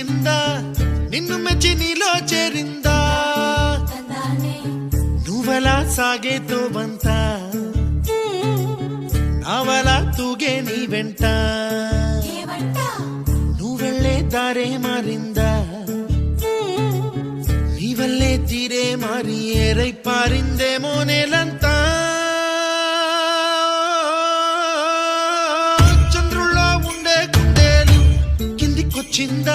వచ్చిందా నిన్ను మెచ్చి నీలో చేరిందా నువ్వలా సాగేతో బంత నావలా తూగే నీ వెంట నువ్వెళ్ళే దారే మారిందా నీవల్లే తీరే మారి ఏరై పారిందేమో నేలంతా చంద్రుల్లో ఉండే గుండెలు కిందికొచ్చిందా